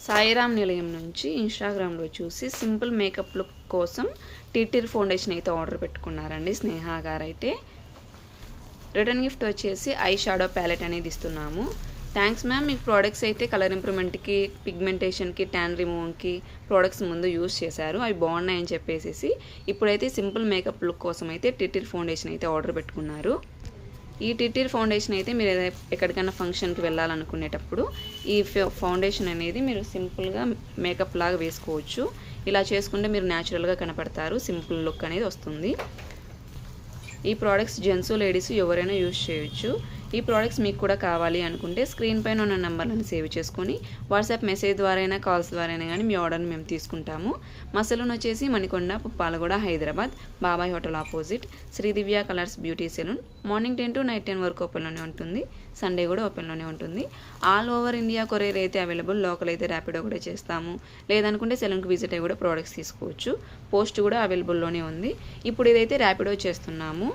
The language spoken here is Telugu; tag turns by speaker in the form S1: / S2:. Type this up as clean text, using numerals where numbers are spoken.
S1: సాయిరామ్ నిలయం నుంచి ఇన్స్టాగ్రామ్లో చూసి సింపుల్ మేకప్ లుక్ కోసం టీటీర్ ఫౌండేషన్ అయితే ఆర్డర్ పెట్టుకున్నారండి స్నేహ గారు అయితే. రిటర్న్ గిఫ్ట్ వచ్చేసి ఐ షాడో ప్యాలెట్ అనేది ఇస్తున్నాము. థ్యాంక్స్ మ్యామ్, మీకు ప్రోడక్ట్స్ అయితే కలర్ ఇంప్రూవ్మెంట్కి, పిగ్మెంటేషన్కి, ట్యాన్ రిమూవ్కి ప్రోడక్ట్స్ ముందు యూస్ చేశారు, అవి బాగున్నాయని చెప్పేసి ఇప్పుడైతే సింపుల్ మేకప్ లుక్ కోసం అయితే టీటీర్ ఫౌండేషన్ అయితే ఆర్డర్ పెట్టుకున్నారు. ఈ టీటీర్ ఫౌండేషన్ అయితే మీరు ఎక్కడికైనా ఫంక్షన్కి వెళ్ళాలనుకునేటప్పుడు ఈ ఫౌండేషన్ అనేది మీరు సింపుల్గా మేకప్ లాగా వేసుకోవచ్చు. ఇలా చేసుకుంటే మీరు న్యాచురల్గా కనపడతారు, సింపుల్ లుక్ అనేది వస్తుంది. ఈ ప్రోడక్ట్స్ జెంట్స్ లేడీస్ ఎవరైనా యూజ్ చేయొచ్చు. ఈ ప్రోడక్ట్స్ మీకు కూడా కావాలి అనుకుంటే స్క్రీన్ పైన ఉన్న నెంబర్లను సేవ్ చేసుకొని వాట్సాప్ మెసేజ్ ద్వారా అయినా, కాల్స్ ద్వారా అయినా కానీ మీ ఆర్డర్ని మేము తీసుకుంటాము. మా సెలూన్ వచ్చేసి Manikonda, Puppalaguda, Hyderabad, Babai hotel opposite, Sri Divya colours beauty salon. Morning 10 to night 10 వరకు ఓపెన్లోనే ఉంటుంది, సండే కూడా ఓపెన్లోనే ఉంటుంది. ఆల్ ఓవర్ ఇండియా కొరియర్ అయితే అవైలబుల్. లోకల్ అయితే ర్యాపిడో కూడా చేస్తాము, లేదనుకుంటే సెలూన్కి విజిట్ అయ్యి కూడా ప్రోడక్ట్స్ తీసుకోవచ్చు. పోస్ట్ కూడా అవైలబుల్లోనే ఉంది. ఇప్పుడు ఇదైతే ర్యాపిడో చేస్తున్నాము.